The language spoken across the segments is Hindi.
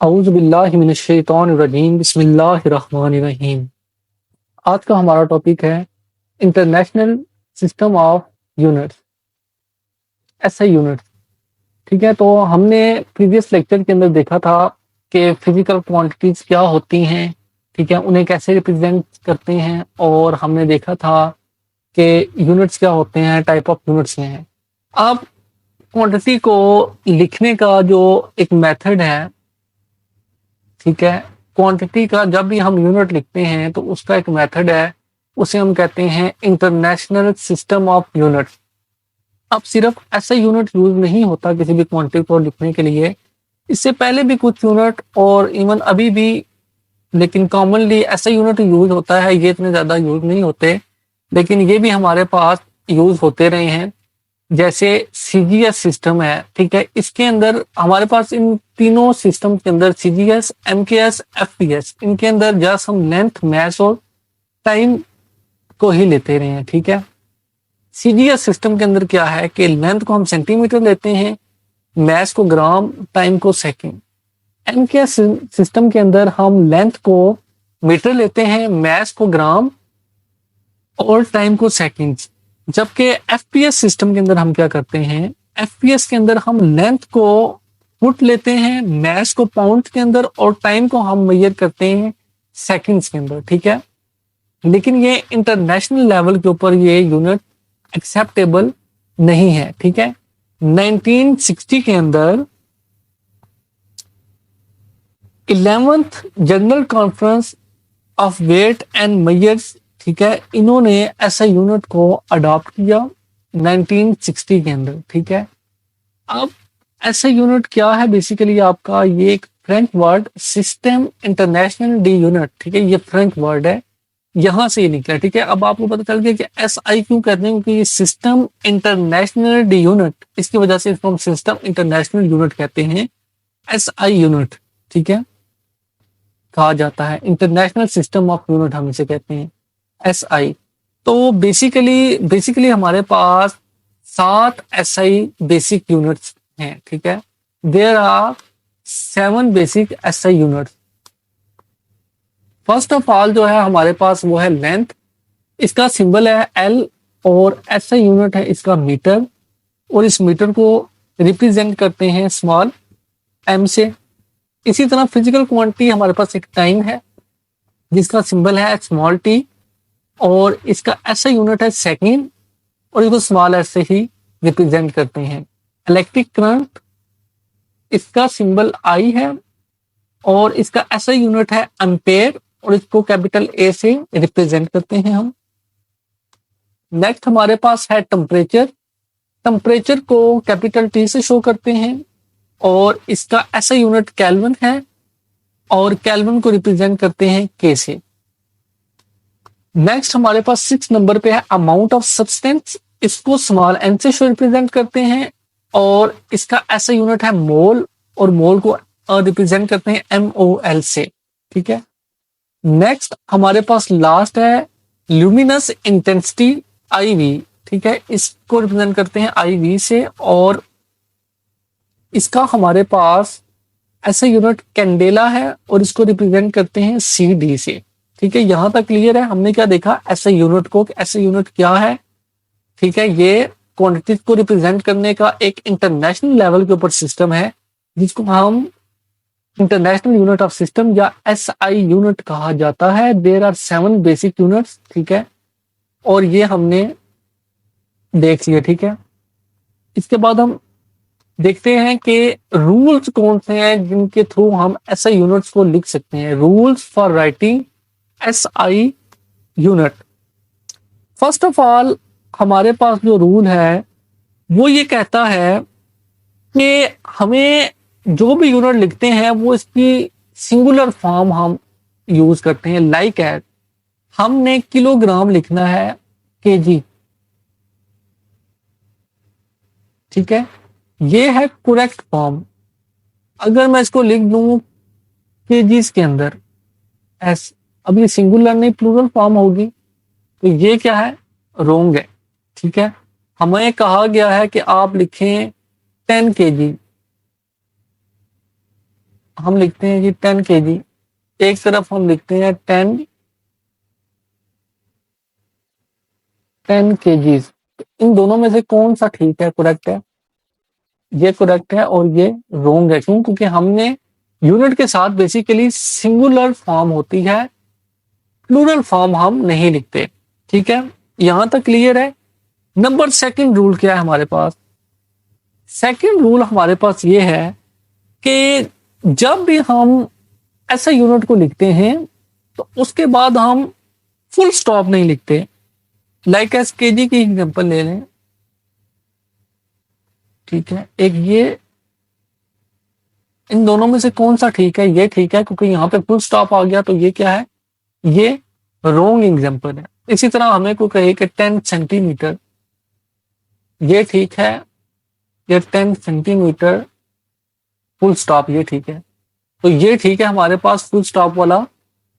औज़ु बिल्लाहि मिनश शैतानिर रजीम बिस्मिल्लाहिर रहमानिर रहीम। आज का हमारा टॉपिक है international system of units, SI units. ठीक है, तो हमने प्रीवियस लेक्चर के अंदर देखा था कि फिजिकल क्वांटिटीज क्या होती हैं, ठीक है, उन्हें कैसे रिप्रेजेंट करते हैं, और हमने देखा था कि यूनिट्स क्या होते हैं, टाइप ऑफ यूनिट्स हैं। अब क्वांटिटी को लिखने का जो एक मेथड है, ठीक है, क्वांटिटी का जब भी हम यूनिट लिखते हैं तो उसका एक मेथड है, उसे हम कहते हैं इंटरनेशनल सिस्टम ऑफ यूनिट। अब सिर्फ ऐसा यूनिट यूज नहीं होता किसी भी क्वांटिटी को लिखने के लिए, इससे पहले भी कुछ यूनिट और इवन अभी भी, लेकिन कॉमनली ऐसा यूनिट यूज होता है, ये इतने ज्यादा यूज नहीं होते, लेकिन ये भी हमारे पास यूज होते रहे हैं। जैसे सीजीएस सिस्टम है, ठीक है, इसके अंदर हमारे पास इन तीनों सिस्टम के अंदर सीजीएस, एमकेएस, एफपीएस, इनके अंदर जस्ट हम लेंथ, मैस और टाइम को ही लेते रहे हैं। ठीक है, सीजीएस सिस्टम के अंदर क्या है कि लेंथ को हम सेंटीमीटर लेते हैं, मैस को ग्राम, टाइम को सेकंड। एमकेएस सिस्टम के अंदर हम लेंथ को मीटर लेते हैं, मैस को ग्राम और टाइम को सेकंड। जबकि एफपीएस सिस्टम के अंदर हम क्या करते हैं, एफपीएस के अंदर हम लेंथ को फुट लेते हैं, मैस को पाउंड के अंदर और टाइम को हम मेजर करते हैं सेकंड्स के अंदर। ठीक है, लेकिन ये इंटरनेशनल लेवल के ऊपर ये यूनिट एक्सेप्टेबल नहीं है। ठीक है, 1960 के अंदर 11th General Conference of Weight and Measures, ठीक है, इन्होंने ऐसा यूनिट को अडॉप्ट किया 1960 के अंदर। ठीक है, अब ऐसा यूनिट क्या है, बेसिकली आपका ये एक French word system international D unit, ठीक है, ये फ्रेंच वर्ड है, यहां से ये निकला। ठीक है, अब आपको पता चल गया कि एस आई क्यों कहते हैं, क्योंकि ये सिस्टम इंटरनेशनल डी यूनिट, इसकी वजह से इसको हम सिस्टम इंटरनेशनल यूनिट कहते हैं, एस आई यूनिट, ठीक है, कहा जाता है। इंटरनेशनल सिस्टम ऑफ यूनिट हम इसे कहते हैं, एस आई। तो बेसिकली हमारे पास 7 एस आई बेसिक यूनिट्स हैं। ठीक है, there are 7 basic S I units. First of all जो है हमारे पास वो है लेंथ, इसका सिंबल है एल, और एस आई यूनिट है इसका मीटर, और इस मीटर को रिप्रेजेंट करते हैं स्मॉल एम से। इसी तरह फिजिकल क्वांटिटी हमारे पास एक टाइम है जिसका सिंबल है स्मॉल टी, और इसका ऐसा यूनिट है सेकंड, और इसको स्मॉल एस से ही रिप्रेजेंट करते हैं। इलेक्ट्रिक करंट, इसका सिंबल आई है, और इसका ऐसा यूनिट है एम्पेयर, और इसको कैपिटल ए से रिप्रेजेंट करते हैं हम। नेक्स्ट हमारे पास है टेम्परेचर, टेम्परेचर को कैपिटल टी से शो करते हैं, और इसका ऐसा यूनिट केल्विन है, और केल्विन को रिप्रेजेंट करते हैं के से। नेक्स्ट हमारे पास 6 नंबर पे है अमाउंट ऑफ सब्सटेंस, इसको स्मॉल एन से शो रिप्रेजेंट करते हैं, और इसका ऐसा यूनिट है मोल, और मोल को रिप्रेजेंट करते हैं एम ओ एल से। ठीक है, नेक्स्ट हमारे पास लास्ट है ल्यूमिनस इंटेंसिटी आई वी, ठीक है, इसको रिप्रेजेंट करते हैं आई वी से, और इसका हमारे पास ऐसा यूनिट कैंडेला है, और इसको रिप्रेजेंट करते हैं सी डी से। ठीक है, यहां तक क्लियर है। हमने क्या देखा ऐसे यूनिट को, ऐसे यूनिट क्या है, ठीक है, ये क्वांटिटी को रिप्रेजेंट करने का एक इंटरनेशनल लेवल के ऊपर सिस्टम है, जिसको हम इंटरनेशनल यूनिट ऑफ सिस्टम या एस आई यूनिट कहा जाता है। देयर आर 7 बेसिक यूनिट्स, ठीक है, और ये हमने देख लिया। ठीक है, इसके बाद हम देखते हैं कि रूल्स कौन से हैं जिनके थ्रू हम एस आई यूनिट्स को लिख सकते हैं। Rules for writing S I unit. First of all हमारे पास जो रूल है वो ये कहता है कि हमें जो भी यूनिट लिखते हैं वो इसकी सिंगुलर फॉर्म हम यूज करते हैं। लाइक एट, हमने किलोग्राम लिखना है केजी, ठीक है, ये है करेक्ट फॉर्म। अगर मैं इसको लिख दूं केजीज के अंदर एस, अब ये सिंगुलर नहीं प्लूरल फॉर्म होगी, तो ये क्या है, रोंग है। ठीक है, हमें कहा गया है कि आप लिखें 10 kg, हम लिखते हैं जी 10 kg, एक तरफ हम लिखते हैं 10 kgs। इन दोनों में से कौन सा ठीक है, करेक्ट है? ये करेक्ट है और ये रॉन्ग है। क्यों? क्योंकि हमने यूनिट के साथ बेसिकली सिंगुलर फॉर्म होती है, प्लूरल फॉर्म हम नहीं लिखते। ठीक है, यहां तक क्लियर है। नंबर सेकंड रूल क्या है हमारे पास? सेकंड रूल हमारे पास ये है कि जब भी हम ऐसा यूनिट को लिखते हैं तो उसके बाद हम फुल स्टॉप नहीं लिखते। लाइक एस केजी की एग्जांपल ले लें। ठीक है, एक ये, इन दोनों में से कौन सा ठीक है? ये ठीक है, क्योंकि यहाँ पे फुल स्टॉप आ गया, तो ये क्या है? ये रॉन्ग एग्जांपल है। इसी तरह हमें को कहे कि 10 सेंटीमीटर, ये ठीक है। ये 10 सेंटीमीटर फुल स्टॉप, ये ठीक है। तो ये ठीक है हमारे पास फुल स्टॉप वाला,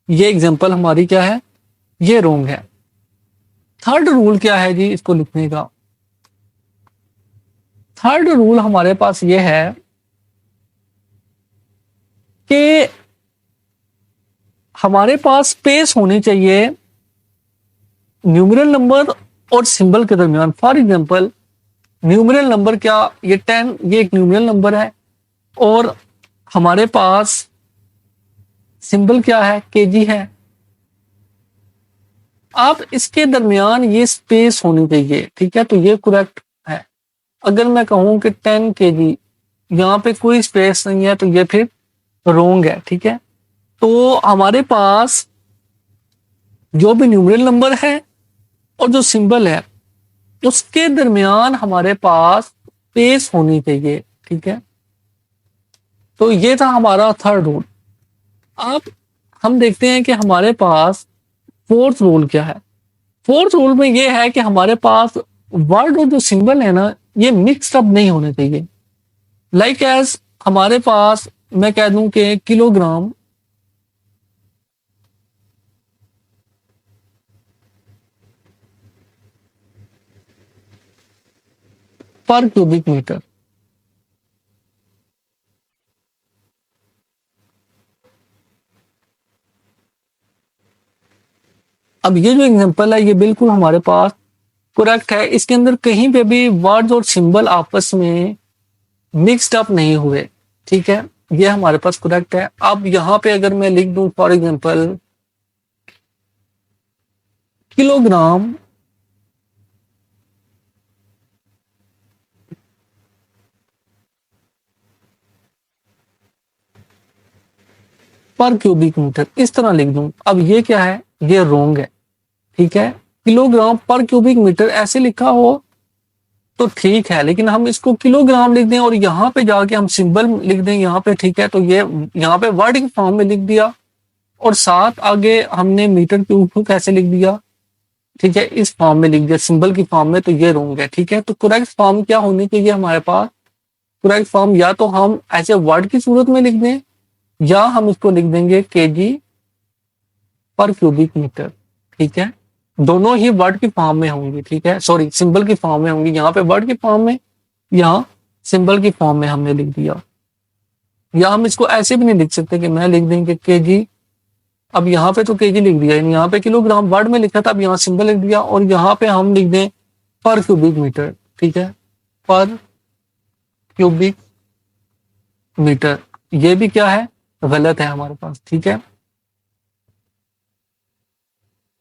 ये एग्जांपल हमारी क्या है? ये रॉन्ग है। थर्ड रूल क्या है जी इसको लिखने का? थर्ड रूल हमारे पास ये है कि हमारे पास स्पेस होनी चाहिए न्यूमेरल नंबर और सिंबल के दरमियान। फॉर एग्जांपल न्यूमेरल नंबर क्या? ये 10, ये एक न्यूमेरल नंबर है, और हमारे पास सिंबल क्या है? केजी है। आप इसके दरमियान ये स्पेस होनी चाहिए। ठीक है, तो ये करेक्ट है। अगर मैं कहूं कि 10 केजी, यहाँ पे कोई स्पेस नहीं है, तो ये फिर रॉन्ग है। ठीक है, तो हमारे पास जो भी न्यूमेरल नंबर है और जो सिंबल है उसके दरमियान हमारे पास स्पेस होनी चाहिए। ठीक है, तो ये था हमारा थर्ड रूल। अब हम देखते हैं कि हमारे पास फोर्थ रूल क्या है। फोर्थ रूल में ये है कि हमारे पास वर्ड और जो सिंबल है ना, ये मिक्सड अप नहीं होने चाहिए। लाइक एज हमारे पास मैं कह दूं कि किलोग्राम पर क्यूबिक मीटर। अब ये जो एग्जांपल है ये बिल्कुल हमारे पास करेक्ट है। इसके अंदर कहीं पे भी वर्ड्स और सिंबल आपस में मिक्सड अप नहीं हुए। ठीक है, ये हमारे पास करेक्ट है। अब यहाँ पे अगर मैं लिख दूं फॉर एग्जांपल किलोग्राम पर क्यूबिक मीटर, इस तरह लिख दूं, अब ये क्या है? ये रॉन्ग है। ठीक है, किलोग्राम पर क्यूबिक मीटर ऐसे लिखा हो तो ठीक है, लेकिन हम इसको किलोग्राम लिख दें और यहाँ पे जाके हम सिंबल लिख दें यहाँ पे, ठीक है, तो ये यहाँ पे वर्ड के फॉर्म में लिख दिया और साथ आगे हमने मीटर क्यूब को कैसे लिख दिया? ठीक है, इस फॉर्म में लिख दिया, सिंबल की फॉर्म में, तो ये रॉन्ग है। ठीक है, तो करेक्ट फॉर्म क्या होनी चाहिए हमारे पास? करेक्ट फॉर्म या तो हम ऐसे वर्ड की सूरत में लिख दें या हम इसको लिख देंगे केजी पर क्यूबिक मीटर। ठीक है, दोनों ही वर्ड की फॉर्म में होंगी। ठीक है, सॉरी, सिंबल की फॉर्म में होंगी। यहाँ पे वर्ड की फॉर्म में, यहाँ सिंबल की फॉर्म में हमने लिख दिया। या हम इसको ऐसे भी नहीं लिख सकते कि मैं लिख देंगे केजी, अब यहाँ पे तो केजी लिख दिया, यहाँ पे किलोग्राम वर्ड में लिखा था, अब यहाँ सिंबल लिख दिया और यहाँ पे हम लिख दें पर क्यूबिक मीटर। ठीक है, पर क्यूबिक मीटर, ये भी क्या है? गलत है हमारे पास। ठीक है,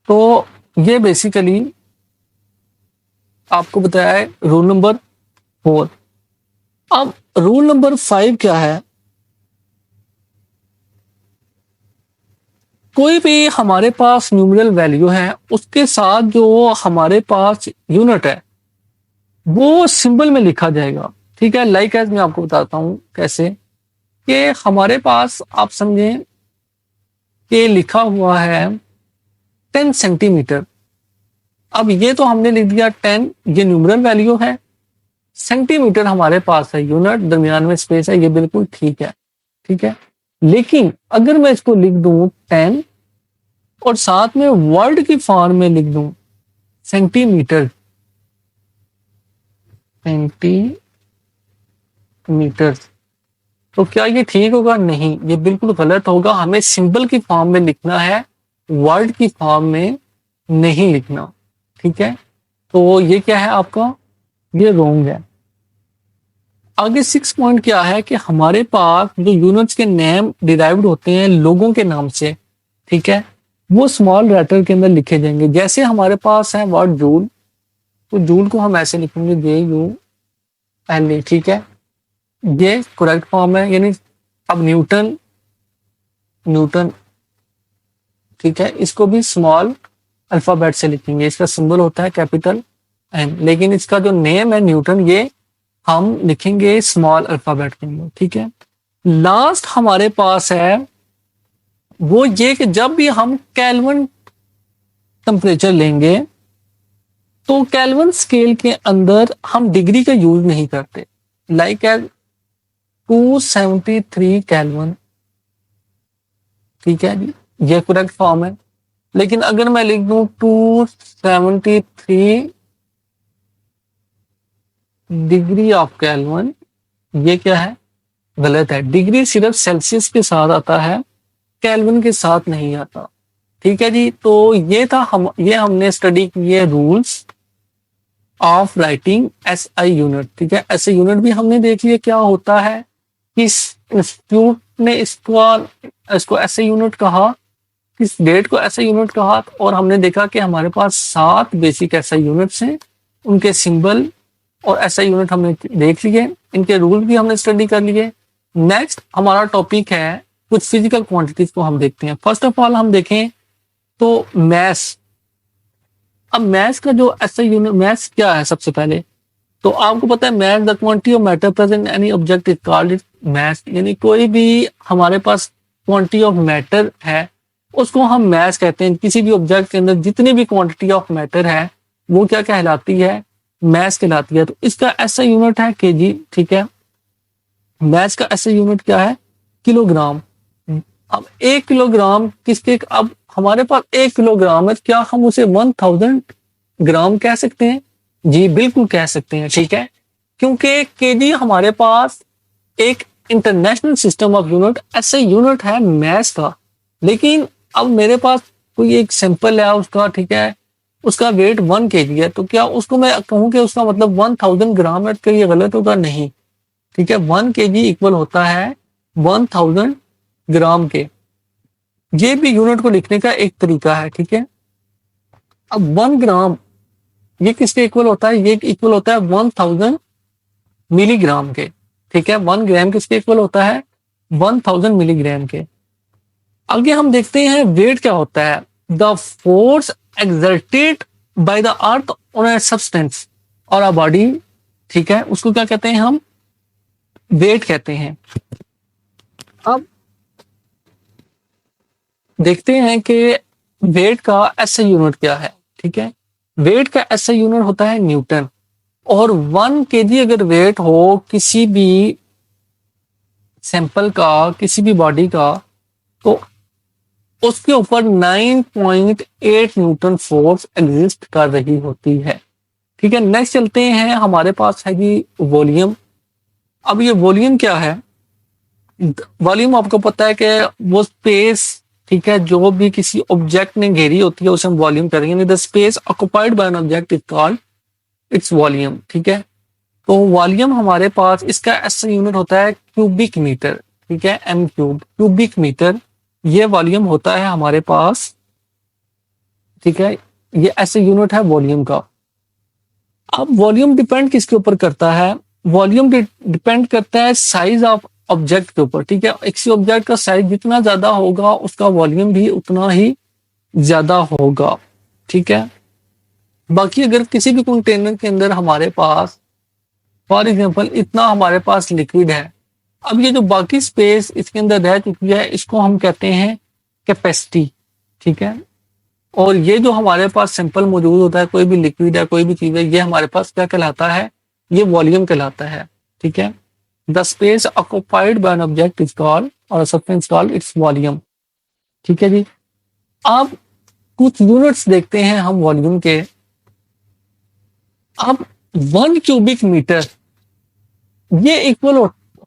तो ये बेसिकली आपको बताया है रूल नंबर 4। अब रूल नंबर 5 क्या है? कोई भी हमारे पास न्यूमेरल वैल्यू है उसके साथ जो हमारे पास यूनिट है वो सिंबल में लिखा जाएगा। ठीक है, लाइक एज मैं आपको बताता हूं कैसे, कि हमारे पास आप समझें कि लिखा हुआ है 10 सेंटीमीटर। अब ये तो हमने लिख दिया 10, ये न्यूमेरल वैल्यू है, सेंटीमीटर हमारे पास है यूनिट, दरमियान में स्पेस है, ये बिल्कुल ठीक है। ठीक है, लेकिन अगर मैं इसको लिख दूं 10 और साथ में वर्ड की फॉर्म में लिख दूं सेंटीमीटर, सेंटीमीटर, तो क्या ये ठीक होगा? नहीं, ये बिल्कुल गलत होगा। हमें सिंबल की फॉर्म में लिखना है, वर्ड की फॉर्म में नहीं लिखना। ठीक है, तो ये क्या है आपका? ये रॉन्ग है। आगे 6 पॉइंट क्या है कि हमारे पास जो यूनिट्स के नेम डिराइव्ड होते हैं लोगों के नाम से, ठीक है, वो स्मॉल लेटर के अंदर लिखे जाएंगे। जैसे हमारे पास है वर्ड जूल, तो जूल को हम ऐसे लिखेंगे JULE। ठीक है, ये करेक्ट फॉर्म है। यानी अब न्यूटन, न्यूटन, ठीक है, इसको भी स्मॉल अल्फाबेट से लिखेंगे। इसका सिंबल होता है कैपिटल N, लेकिन इसका जो नेम है न्यूटन, ये हम लिखेंगे स्मॉल अल्फाबेट के अंदर। ठीक है, लास्ट हमारे पास है वो ये कि जब भी हम केल्विन टेम्परेचर लेंगे तो केल्विन स्केल के अंदर हम डिग्री का यूज नहीं करते। लाइक एज 273 केल्विन, ठीक है जी, ये करेक्ट फॉर्म है। लेकिन अगर मैं लिख दूं 273 डिग्री ऑफ केल्विन, ये क्या है? गलत है। डिग्री सिर्फ सेल्सियस के साथ आता है, केल्विन के साथ नहीं आता। ठीक है जी, तो ये था ये हमने स्टडी किए rules of writing SI unit. ठीक है, SI यूनिट भी हमने देख लिया क्या होता है। किस इंस्टीट्यूट ने इसको SI यूनिट कहा, किस डेट को SI यूनिट कहा, और हमने देखा कि हमारे पास 7 बेसिक SI यूनिट्स हैं, उनके सिंबल और SI यूनिट हमने देख लिए, इनके रूल भी हमने स्टडी कर लिए। नेक्स्ट हमारा टॉपिक है कुछ फिजिकल क्वांटिटीज को हम देखते हैं। फर्स्ट ऑफ ऑल हम देखें तो मैस। अब मैस का जो SI यूनिट, मैस क्या है सबसे पहले तो आपको पता है, mass the quantity of matter present any object is called it mass. यानी कोई भी हमारे पास क्वांटिटी ऑफ मैटर है उसको हम मैस कहते हैं। किसी भी ऑब्जेक्ट के अंदर जितनी भी क्वांटिटी ऑफ मैटर है वो क्या कहलाती है? मैस कहलाती है। तो इसका SI यूनिट है kg। ठीक है, मैस का SI यूनिट क्या है? किलोग्राम। अब 1 किलोग्राम किसके, अब हमारे पास 1 किलोग्राम है, क्या हम उसे 1000 ग्राम कह सकते हैं? जी बिल्कुल कह सकते हैं। ठीक है, क्योंकि केजी हमारे पास एक international system of unit SI unit है मैस का। लेकिन अब मेरे पास कोई एक सैंपल है उसका, ठीक है, उसका वेट 1 kg है, तो क्या उसको मैं कहूं कि उसका मतलब 1000 ग्राम है? क्या ये गलत होगा? नहीं। ठीक है, 1 kg इक्वल होता है 1000 ग्राम के। ये भी यूनिट को लिखने का एक तरीका है। ठीक है, अब 1 ग्राम ये किसके इक्वल होता है? ये इक्वल होता है 1000 मिलीग्राम के। ठीक है, 1 ग्राम किसके इक्वल होता है? 1000 मिलीग्राम के। आगे हम देखते हैं वेट क्या होता है। The force exerted by the earth on a substance और अ बॉडी, ठीक है, उसको क्या कहते हैं? हम वेट कहते हैं। अब देखते हैं कि वेट का SI यूनिट क्या है। ठीक है, वेट का SI यूनिट होता है न्यूटन। और 1 kg अगर वेट हो किसी भी सैंपल का, किसी भी बॉडी का, तो उसके ऊपर 9.8 न्यूटन फोर्स एग्जिस्ट कर रही होती है। ठीक है, नेक्स्ट चलते हैं, हमारे पास है जी वॉल्यूम। अब ये वॉल्यूम क्या है? वॉल्यूम आपको पता है कि वो स्पेस, ठीक है, जो भी किसी ऑब्जेक्ट ने घेरी होती है उसे हम वॉल्यूम करेंगे। The space occupied by an object is called its volume. ठीक है, तो वॉल्यूम हमारे पास, इसका SI यूनिट होता है क्यूबिक मीटर। ठीक है, M क्यूब, क्यूबिक मीटर, ये वॉल्यूम होता है हमारे पास। ठीक है, ये SI यूनिट है वॉल्यूम का। अब वॉल्यूम डिपेंड किसके ऊपर करता है? वॉल्यूम डिपेंड करता है साइज ऑफ ऑब्जेक्ट के ऊपर। ठीक है, एक ऑब्जेक्ट का साइज जितना ज्यादा होगा उसका वॉल्यूम भी उतना ही ज्यादा होगा। ठीक है, बाकी अगर किसी भी कंटेनर के अंदर हमारे पास फॉर एग्जांपल इतना हमारे पास लिक्विड है, अब ये जो बाकी स्पेस इसके अंदर रह चुकी है इसको हम कहते हैं कैपेसिटी। ठीक है, और ये जो हमारे पास सैंपल मौजूद होता है, कोई भी लिक्विड है, कोई भी चीज है, ये हमारे पास क्या कहलाता है? ये वॉल्यूम कहलाता है। ठीक है, the space occupied by an object is called और सब्सटेंस कॉल्ड इट्स वॉल्यूम। ठीक है जी, अब कुछ यूनिट्स देखते हैं हम वॉल्यूम के। अब 1 क्यूबिक मीटर ये इक्वल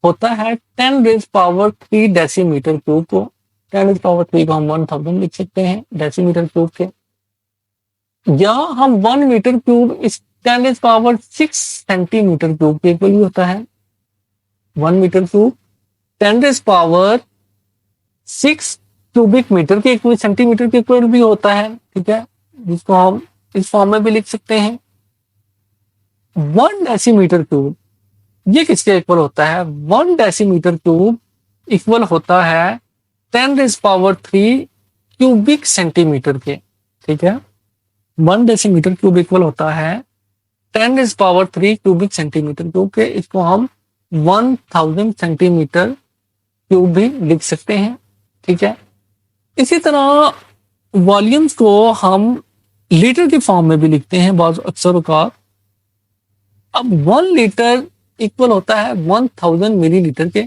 होता है 10⁻³ डेसीमीटर क्यूब को। 10⁻³ को हम 1000 लिख सकते हैं डेसीमीटर क्यूब के, या हम 1 मीटर क्यूब इस 10⁻6 सेंटीमीटर क्यूब के इक्वल भी होता है। 1 मीटर क्यूब 10⁻6 क्यूबिक मीटर के इक्वल, सेंटीमीटर के इक्वल भी होता है, ठीक है, जिसको हम इस फॉर्म में भी लिख सकते हैं। 1 डेसीमीटर क्यूब ये किसके इक्वल होता है? 1 डेसीमीटर क्यूब इक्वल होता है 10⁻³ क्यूबिक सेंटीमीटर के, ठीक है। 1 डेसीमीटर क्यूब इक्वल होता है 10⁻³ क्यूबिक सेंटीमीटर क्यूब के। इसको हम 1000 सेंटीमीटर क्यूब भी लिख सकते हैं, ठीक है। इसी तरह वॉल्यूम्स को हम लीटर की फॉर्म में भी लिखते हैं बहुत अक्सर औकात। अब 1 लीटर इक्वल होता है 1000 मिलीलीटर के,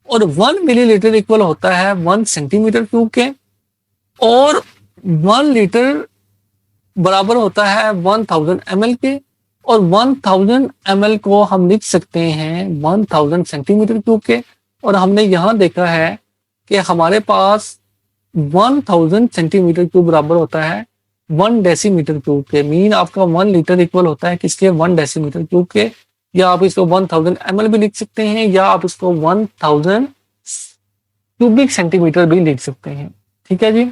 और 1 मिलीलीटर इक्वल होता है 1 सेंटीमीटर क्यूब के, और 1 लीटर बराबर होता है 1000 ml के, और 1000 ml को हम लिख सकते हैं 1000 सेंटीमीटर क्यूब के। और हमने यहां देखा है कि हमारे पास 1000 सेंटीमीटर क्यूब बराबर होता है 1 डेसीमीटर क्यूब के। मीन आपका 1 लीटर इक्वल होता है किसके? 1 डेसीमीटर क्यूब के। या आप इसको 1000 ml भी लिख सकते हैं, या आप इसको 1000 क्यूबिक सेंटीमीटर भी लिख सकते हैं, ठीक है जी।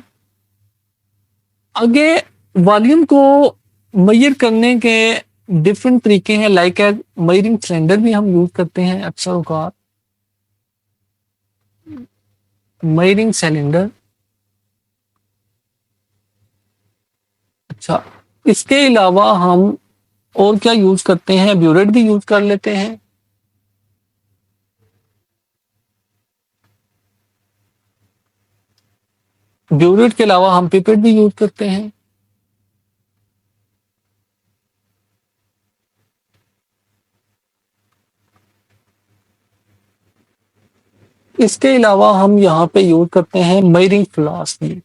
आगे वॉल्यूम को मेजर करने के डिफरेंट तरीके हैं, लाइक एज मेजरिंग सिलेंडर भी हम यूज करते हैं अक्सर औकात। मेजरिंग सिलेंडर, अच्छा, इसके अलावा हम और क्या यूज करते हैं? ब्यूरेट भी यूज कर लेते हैं। ब्यूरेट के अलावा हम पिपेट भी यूज करते हैं। इसके अलावा हम यहाँ पे यूज करते हैं मेजरिंग फ्लास्क भी।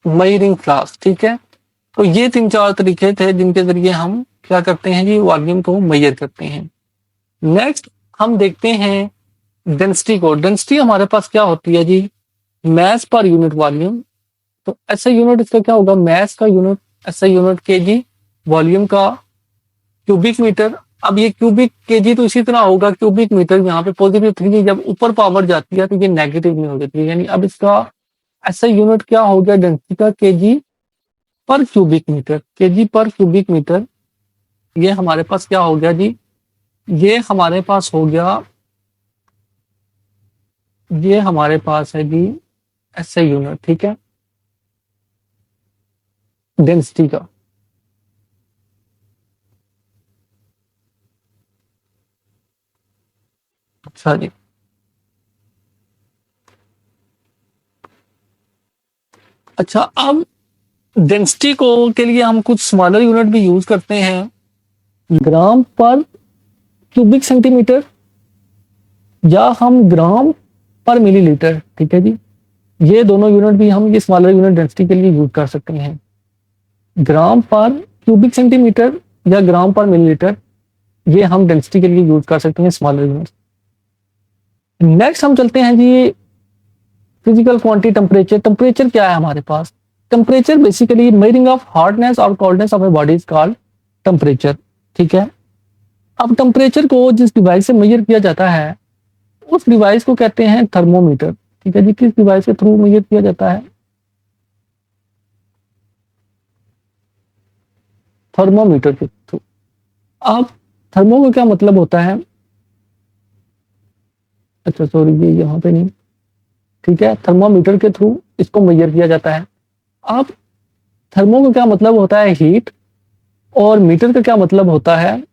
मेजरिंग फ्लास्क, ठीक है। तो ये 3-4 तरीके थे जिनके जरिए हम क्या करते हैं जी? वॉल्यूम को मेजर करते हैं। नेक्स्ट हम देखते हैं डेंसिटी को। डेंसिटी हमारे पास क्या होती है जी? Mass per unit volume. तो ऐसा यूनिट इसका क्या होगा? मैस का यूनिट, ऐसा यूनिट केजी, वॉल्यूम का क्यूबिक मीटर। अब ये क्यूबिक केजी तो इसी तरह होगा क्यूबिक मीटर, यहाँ पे पॉजिटिव 3 जब ऊपर पावर जाती है तो ये नेगेटिव में हो जाती है। यानी अब इसका ऐसा यूनिट क्या हो गया डेंसिटी का? केजी पर क्यूबिक मीटर। केजी पर क्यूबिक मीटर, ये हमारे पास क्या हो गया जी? ये हमारे पास हो गया, ये हमारे पास है जी ऐसा यूनिट, ठीक है, डेंसिटी का। अच्छा जी, अच्छा, अब डेंसिटी को के लिए हम कुछ स्मॉलर यूनिट भी यूज करते हैं, ग्राम पर क्यूबिक सेंटीमीटर, या हम ग्राम पर मिलीलीटर, ठीक है जी। ये दोनों यूनिट भी हम ये स्मॉलर यूनिट डेंसिटी के लिए यूज कर सकते हैं। ग्राम पर क्यूबिक सेंटीमीटर या ग्राम पर मिलीलीटर, ये हम डेंसिटी के लिए यूज कर सकते हैं स्मॉलर यूनिट। नेक्स्ट हम चलते हैं जी फिजिकल क्वांटिटी टेम्परेचर। टेम्परेचर क्या है हमारे पास? Temperature basically measuring of hardness और coldness of a body is called temperature, ठीक है। अब टेम्परेचर को जिस डिवाइस से मेजर किया जाता है उस डिवाइस को कहते हैं थर्मोमीटर, ठीक है जी। किस डिवाइस के थ्रू मेजर किया जाता है? थर्मोमीटर के थ्रू। अब थर्मो का क्या मतलब होता है? अच्छा सॉरी, ये यहाँ पे नहीं, ठीक है, थर्मोमीटर के थ्रू इसको मेजर किया जाता है। अब थर्मो का क्या मतलब होता है? हीट, और मीटर का क्या मतलब होता है?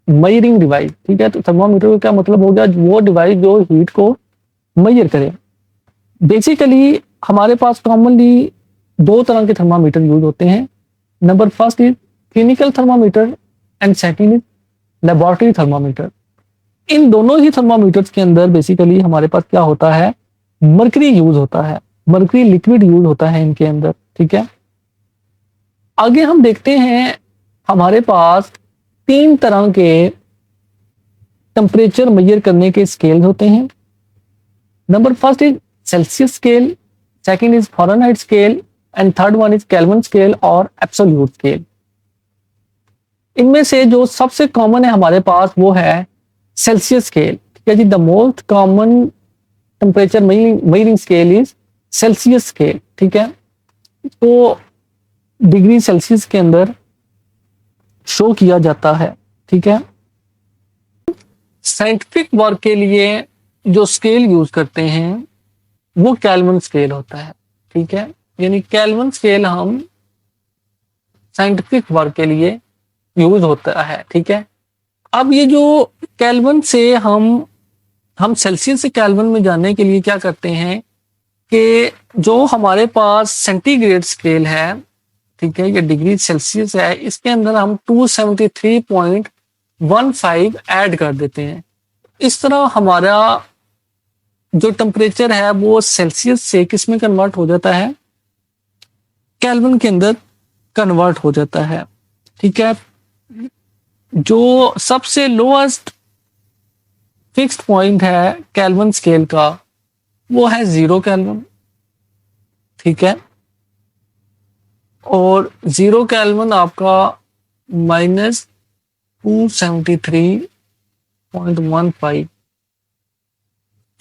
मेजरिंग डिवाइस, ठीक है। तो थर्मोमीटर का क्या मतलब हो गया? वो डिवाइस जो हीट को मेजर करे। बेसिकली हमारे पास कॉमनली 2 तरह के थर्मामीटर यूज होते हैं। Number first is clinical thermometer and second is laboratory thermometer. इन दोनों ही थर्मामीटर्स के अंदर बेसिकली हमारे पास क्या होता है? मर्करी यूज होता है, मर्करी लिक्विड यूज होता है इनके अंदर, ठीक है। आगे हम देखते हैं हमारे पास 3 तरह के टेम्परेचर मेजर करने के स्केल होते हैं। Number first is Celsius scale, second is Fahrenheit scale and third one is kelvin scale और एब्सोल्यूट स्केल। इनमें से जो सबसे कॉमन है हमारे पास वो है सेल्सियस स्केल। ठीक है जी, the most common temperature measuring scale is Celsius scale. ठीक है, तो डिग्री सेल्सियस के अंदर शो किया जाता है। ठीक है, साइंटिफिक वर्क के लिए जो स्केल यूज करते हैं वो केल्विन स्केल होता है। ठीक है, यानी केल्विन स्केल हम साइंटिफिक वर्क के लिए यूज होता है। ठीक है, अब ये जो केल्विन से हम सेल्सियस से केल्विन में जाने के लिए क्या करते हैं कि जो हमारे पास सेंटीग्रेड स्केल है, ठीक है, ये डिग्री सेल्सियस है, इसके अंदर हम 273.15 ऐड कर देते हैं। इस तरह हमारा जो टेम्परेचर है वो सेल्सियस से किस में कन्वर्ट हो जाता है, केल्विन के अंदर कन्वर्ट हो जाता है। ठीक है, जो सबसे लोएस्ट फिक्स्ड पॉइंट है केल्विन स्केल का वो है 0 केल्विन। ठीक है, और 0 केल्विन आपका -273.15।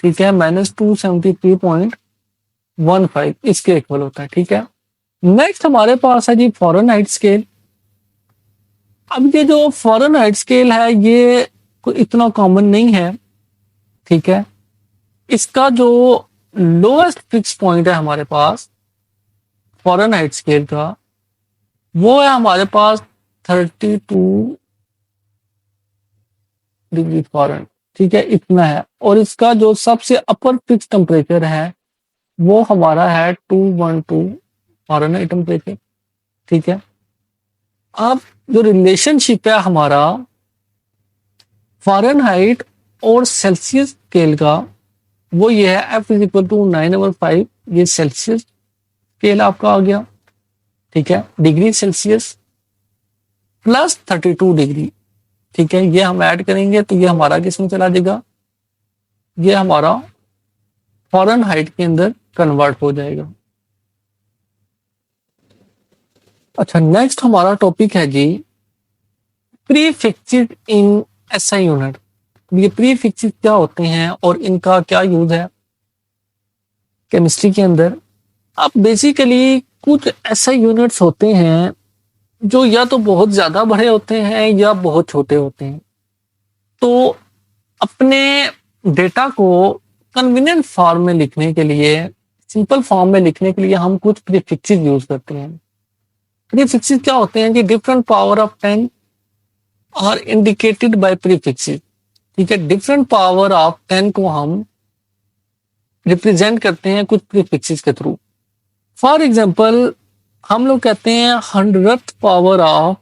ठीक है, -273.15 इसके इक्वल होता है। ठीक है, नेक्स्ट हमारे पास है जी फ़ारेनहाइट स्केल। अब ये जो फ़ारेनहाइट स्केल है ये कोई इतना कॉमन नहीं है। ठीक है, इसका जो लोएस्ट फिक्स पॉइंट है हमारे पास फ़ारेनहाइट स्केल का वो है हमारे पास 32 डिग्री फ़ारेनहाइट। ठीक है, इतना है। और इसका जो सबसे अपर फिक्स टेम्परेचर है वो हमारा है 212 फ़ारेनहाइट टेम्परेचर। ठीक है, अब जो रिलेशनशिप है हमारा फ़ारेनहाइट और सेल्सियस स्केल का वो ये है F = 9/5। ये सेल्सियस स्केल आपका आ गया। ठीक है, डिग्री सेल्सियस प्लस 32 डिग्री। ठीक है, ये हम ऐड करेंगे तो ये हमारा किस में चला जाएगा, ये हमारा फ़ारेनहाइट के अंदर कन्वर्ट हो जाएगा। अच्छा, नेक्स्ट हमारा टॉपिक है जी प्रीफिक्सेस इन एसआई यूनिट। ये प्रीफिक्सेस क्या होते हैं और इनका क्या यूज है केमिस्ट्री के अंदर। अब बेसिकली कुछ एसआई यूनिट्स होते हैं जो या तो बहुत ज्यादा बड़े होते हैं या बहुत छोटे होते हैं। तो अपने डेटा को कन्वीनियंट फॉर्म में लिखने के लिए, सिंपल फॉर्म में लिखने के लिए हम कुछ प्रीफिक्सेस यूज करते हैं। प्रीफिक्सेस क्या होते हैं कि different power of 10 are indicated by prefixes. ठीक है, डिफरेंट पावर ऑफ 10 को हम रिप्रेजेंट करते हैं कुछ प्रीफिक्सेस के थ्रू। फॉर एग्जांपल हम लोग कहते हैं 100th power of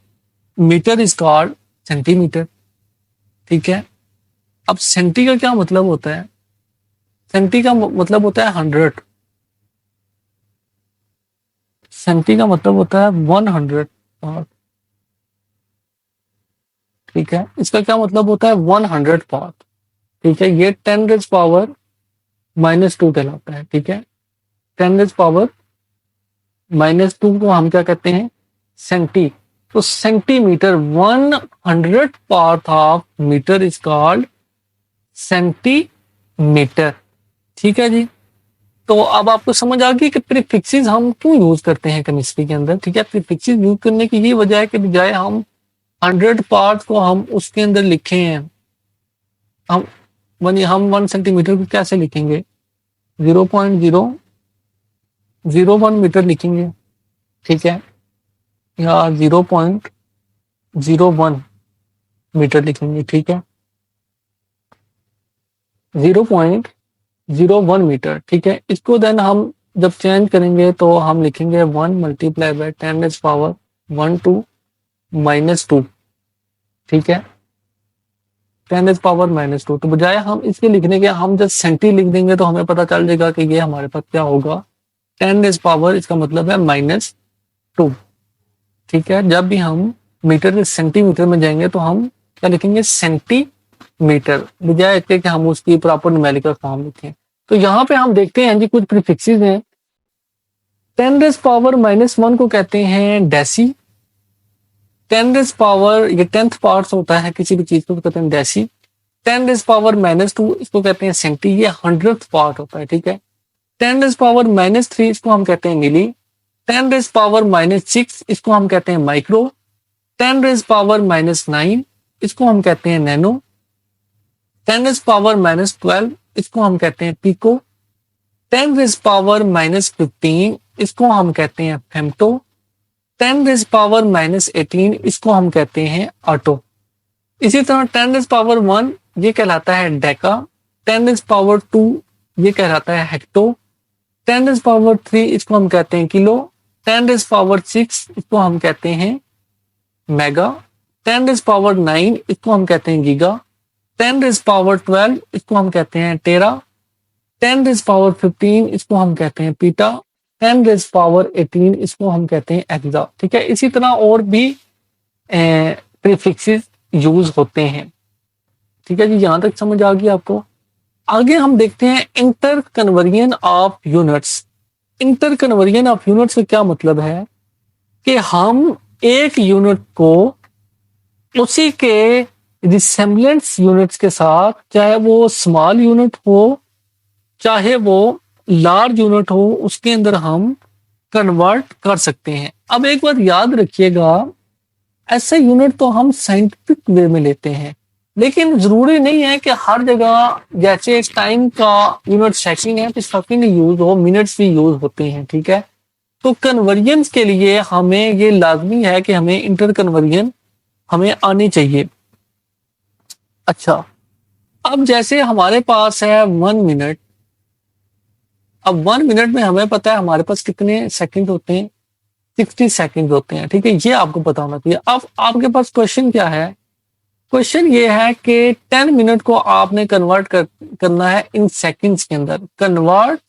metre is called centimetre. ठीक है, अब सेंटी का क्या मतलब होता है, सेंटी का मतलब होता है 100। सेंटी का मतलब होता है 100 पावर। ठीक है, इसका क्या मतलब होता है 100 पावर। ठीक है, ये 10⁻⁻² कहलाता है। ठीक है, 10⁻⁻² को हम क्या कहते हैं, सेंटी। तो centimetre 100 part of metre is called centimetre. ठीक है जी, तो अब आपको समझ आ गई कि प्रीफिक्सेस हम क्यों यूज करते हैं केमिस्ट्री के अंदर। ठीक है, प्रीफिक्सेस यूज करने की ये वजह है कि बजाय हम 100 पार्ट को हम उसके अंदर लिखे हैं, हम 1 सेंटीमीटर को कैसे लिखेंगे, 0.001 मीटर लिखेंगे। ठीक है, या 0.01 मीटर लिखेंगे। ठीक है, 0.01 मीटर। ठीक है, इसको देन हम जब चेंज करेंगे तो हम लिखेंगे 1 × 10⁻²। ठीक है, 10⁻²। तो बजाय हम इसके लिखने के हम जब सेंटी लिख देंगे तो हमें पता चल जाएगा कि ये हमारे पास क्या होगा, 10⁻, इसका मतलब है -2। ठीक है, जब भी हम मीटर से सेंटीमीटर में जाएंगे तो हम क्या लिखेंगे, सेंटीमीटर, बजाय इसके कि हम उसकी प्रॉपर न्यूमेरिकल फॉर्म लिखें। तो यहाँ पे हम देखते हैं जी कुछ प्रीफिक्सेस हैं। 10⁻⁻1 को कहते हैं डेसी। 10 ये 10th पार्ट होता है किसी भी चीज को, तो कहते हैं डेसी। 10⁻2 इसको कहते हैं सेंटी, ये 100th पार्ट होता है, ठीक है। 10⁻3 इसको हम कहते हैं मिली। 10⁻6 इसको हम कहते हैं माइक्रो। 10⁻9 इसको हम कहते हैं नैनो। 10⁻12 इसको हम कहते हैं पिको। 10⁻15 इसको हम कहते हैं फेम्टो। 10⁻18 इसको हम कहते हैं ऑटो। इसी तरह 10⁻1 ये कहलाता है डेका। 10⁻2 ये कहलाता है हेक्टो। 10⁻3 इसको हम कहते हैं किलो। 10⁻6 इसको हम कहते हैं मेगा। 10⁻9 इसको हम कहते हैं गीगा। 10⁻12 इसको हम कहते हैं टेरा। 10⁻15 इसको हम कहते हैं पीटा। 10⁻18 इसको हम कहते हैं एक्सा, ठीक है। इसी तरह और भी प्रीफिक्सेस यूज होते हैं, ठीक है जी। यहां तक समझ आ गई आपको। आगे हम देखते हैं inter conversion of units. Inter conversion of units का क्या मतलब है कि हम एक यूनिट को उसी के रिसेम्बलेंस यूनिट्स के साथ, चाहे वो स्मॉल यूनिट हो चाहे वो लार्ज यूनिट हो, उसके अंदर हम कन्वर्ट कर सकते हैं। अब एक बात याद रखिएगा, ऐसे यूनिट तो हम साइंटिफिक वे में लेते हैं, लेकिन जरूरी नहीं है कि हर जगह जैसे टाइम का यूनिट सेकंड है तो सेकंड यूज हो, मिनट्स भी यूज होते हैं, ठीक है। तो कन्वर्जन के लिए हमें ये लाजमी है कि हमें इंटर कन्वर्जन हमें आनी चाहिए। अच्छा, अब जैसे हमारे पास है 1 मिनट। अब 1 मिनट में हमें पता है हमारे पास कितने सेकंड होते हैं, 60 सेकंड होते हैं, ठीक है। ये आपको पता होना चाहिए। अब आपके पास क्वेश्चन क्या है, क्वेश्चन ये है कि 10 मिनट को आपने कन्वर्ट करना है इन सेकंड्स के अंदर। Convert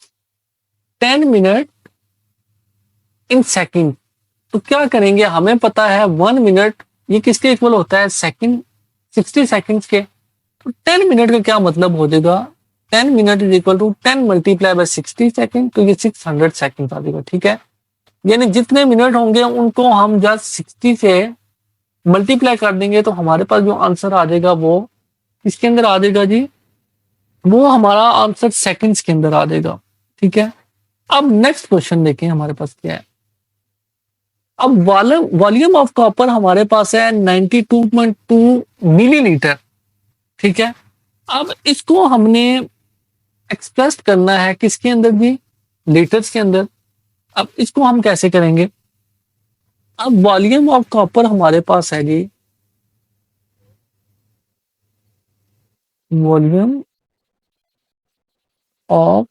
10 minute in second. तो क्या करेंगे, हमें पता है 1 मिनट ये किसके इक्वल होता है, सेकंड, 60 सेकंड्स के। तो 10 मिनट का क्या मतलब हो जाएगा, 10 minute is equal to 10 multiply by 60 second, तो ये 600 सेकंड आ जाएगा, ठीक है। यानी जितने मिनट होंगे उनको हम जस्ट 60 से मल्टीप्लाई कर देंगे तो हमारे पास जो आंसर आ जाएगा वो इसके अंदर आ जाएगा जी, वो हमारा आंसर सेकंड्स के अंदर आ जाएगा, ठीक है। अब नेक्स्ट क्वेश्चन देखें हमारे पास क्या है। अब वॉल्यूम ऑफ कॉपर हमारे पास है 92.2 मिलीलीटर, ठीक है। अब इसको हमने एक्सप्रेस करना है किसके अंदर जी, लीटर्स के अंदर। अब इसको हम कैसे करेंगे, अब वॉल्यूम ऑफ कॉपर हमारे पास है जी, वॉल्यूम ऑफ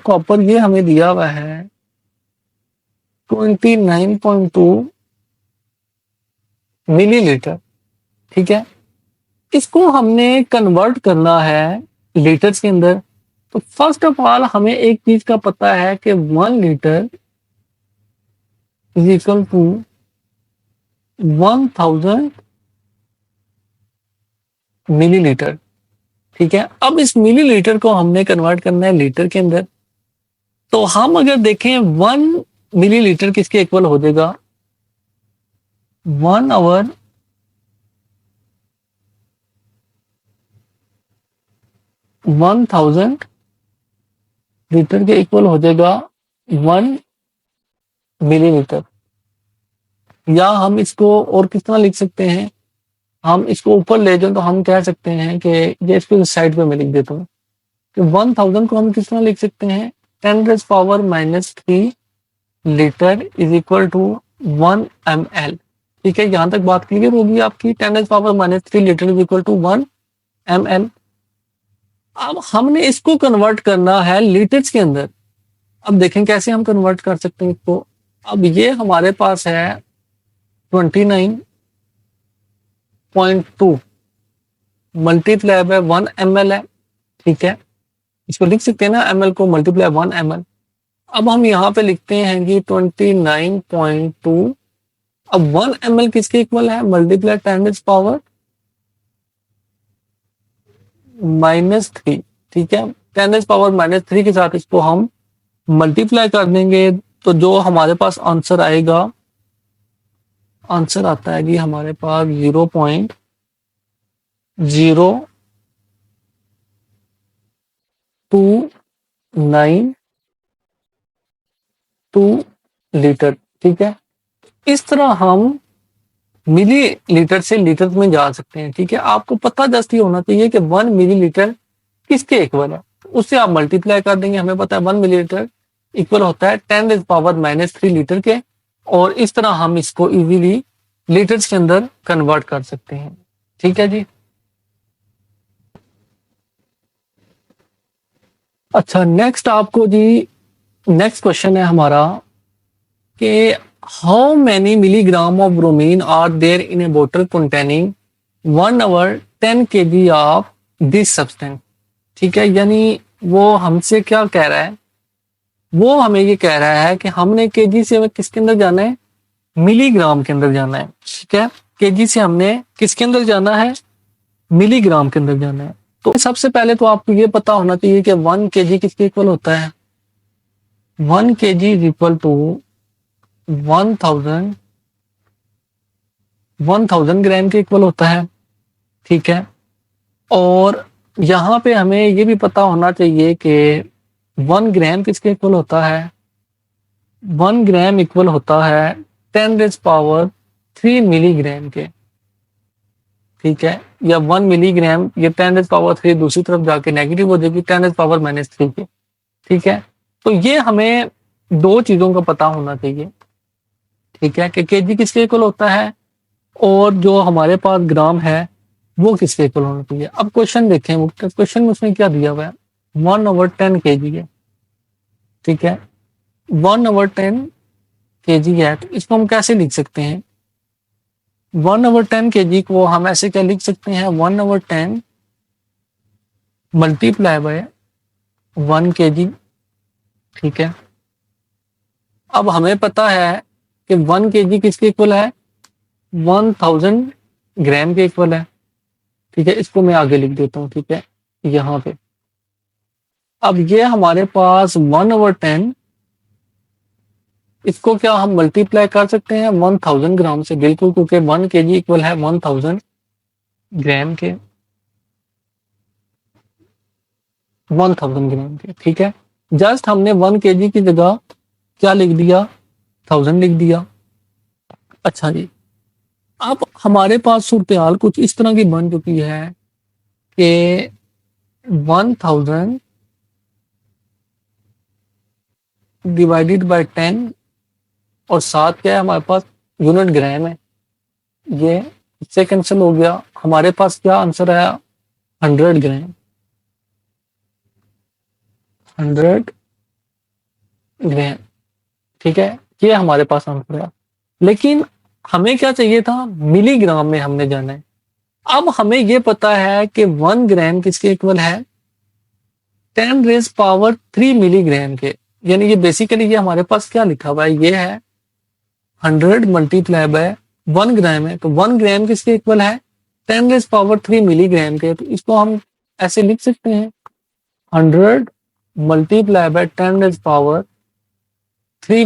कॉपर ये हमें दिया हुआ है 29.2 मिलीलीटर, ठीक है। इसको हमने कन्वर्ट करना है लीटर्स के अंदर। तो फर्स्ट ऑफ ऑल हमें एक चीज का पता है कि 1 litre is equal to 1000 millilitre, ठीक है। अब इस मिलीलीटर को हमने कन्वर्ट करना है लीटर के अंदर। तो हम अगर देखें 1 मिलीलीटर किसके इक्वल हो जाएगा, 1 आवर 1000 लीटर के इक्वल हो जाएगा 1 मिलीलीटर। या हम इसको और किस तरह लिख सकते हैं, हम इसको ऊपर ले जाए तो हम कह सकते हैं कि ये इसको साइड पे मैं लिख देता हूँ कि 1000 को हम किस तरह लिख सकते हैं, 10⁻³ litre is equal to 1 ml, ठीक है। यहां तक बात क्लियर होगी आपकी, 10⁻³ litre is equal to 1 ml। अब हमने इसको कन्वर्ट करना है लीटर्स के अंदर। अब देखें कैसे हम कन्वर्ट कर सकते हैं इसको। अब ये हमारे पास है 29.2 मल्टीप्लाई बाय 1 ml है, ठीक है। इसको लिख सकते हैं ना, ml को मल्टीप्लाई 1 ml। अब हम यहाँ पे लिखते हैं कि 29.2। अब 1 ml किसके इक्वल है, मल्टीप्लाई 10⁻³ -3। ठीक है, 10⁻³ के साथ इसको हम मल्टीप्लाई कर देंगे, तो जो हमारे पास आंसर आएगा, आंसर आता है कि हमारे पास 0.0292 लीटर। ठीक है, इस तरह हम मिली लीटर से लीटर में जा सकते हैं। ठीक है, आपको पता जस्ट ये होना चाहिए कि 1 मिलीलीटर किसके इक्वल है, उससे आप मल्टीप्लाई कर देंगे। हमें पता है 1 मिलीलीटर इक्वल होता है 10⁻³ लीटर के, और इस तरह हम इसको इजीली लीटर्स के अंदर कन्वर्ट कर सकते हैं। ठीक है जी। अच्छा, नेक्स्ट आपको जी, नेक्स्ट क्वेश्चन है हमारा कि how many milligram of bromine are there in a बोतल containing 1/10 kg of this substance. ठीक है, यानी वो हमसे क्या कह रहा है, वो हमें ये कह रहा है कि हमने केजी से हमें किसके अंदर जाना है, मिलीग्राम के अंदर जाना है। ठीक है, केजी से हमने किसके अंदर जाना है, मिलीग्राम के अंदर जाना है। तो सबसे पहले तो आपको ये पता होना चाहिए कि 1 kg किसके इक्वल होता है। 1 kg इज इक्वल टू 1000 ग्राम के इक्वल होता है। ठीक है, और यहाँ पे हमें ये भी पता होना चाहिए कि 1 ग्राम किसके इक्वल होता है, 1 ग्राम इक्वल होता है 10⁻³ मिलीग्राम के। ठीक है, या 1 मिलीग्राम, ये 10⁻³ दूसरी तरफ जाके नेगेटिव हो जाएगी 10⁻³ के। ठीक है, तो ये हमें दो चीजों का पता होना चाहिए। ठीक है, कि केजी किसके इक्वल होता है और जो हमारे पास ग्राम है वो किसके इक्वल होना चाहिए। अब क्वेश्चन देखें, क्वेश्चन में उसमें क्या दिया हुआ है, 1/10 kg है। ठीक है, 1/10 kg है, तो इसको हम कैसे लिख सकते हैं, 1/10 kg को हम ऐसे क्या लिख सकते हैं, 1/10 मल्टीप्लाई बाय 1 kg। ठीक है, अब हमें पता है कि 1 kg किसके इक्वल है, 1000 ग्राम के इक्वल है। ठीक है, इसको मैं आगे लिख देता हूँ। ठीक है, यहाँ पे अब ये हमारे पास 1/10, इसको क्या हम मल्टीप्लाई कर सकते हैं 1000 ग्राम से, बिल्कुल, क्योंकि 1 kg इक्वल है 1000 ग्राम के, 1000 ग्राम के। ठीक है, जस्ट हमने 1 kg की जगह क्या लिख दिया, 1000 लिख दिया। अच्छा जी, अब हमारे पास सूरत-ए-हाल कुछ इस तरह की बन चुकी है कि 1000 डिवाइडेड बाय 10, और साथ क्या है हमारे पास, यूनिट ग्राम है, ये इससे कैंसिल हो गया। हमारे पास क्या आंसर आया, 100 ग्राम, 100 ग्राम। ठीक है, ये हमारे पास आंसर आया, लेकिन हमें क्या चाहिए था, मिलीग्राम में हमने जाना है। अब हमें ये पता है कि 1 ग्राम किसके इक्वल है, 10⁻³ मिलीग्राम के, यानी ये बेसिकली ये हमारे पास क्या लिखा हुआ है, ये है 100 मल्टीप्लाई बाय 1 ग्राम है, तो 1 ग्राम किसके इक्वल है, 10⁻³ मिलीग्राम के। तो इसको हम ऐसे लिख सकते हैं, 100 मल्टीप्लाई बाय 10⁻³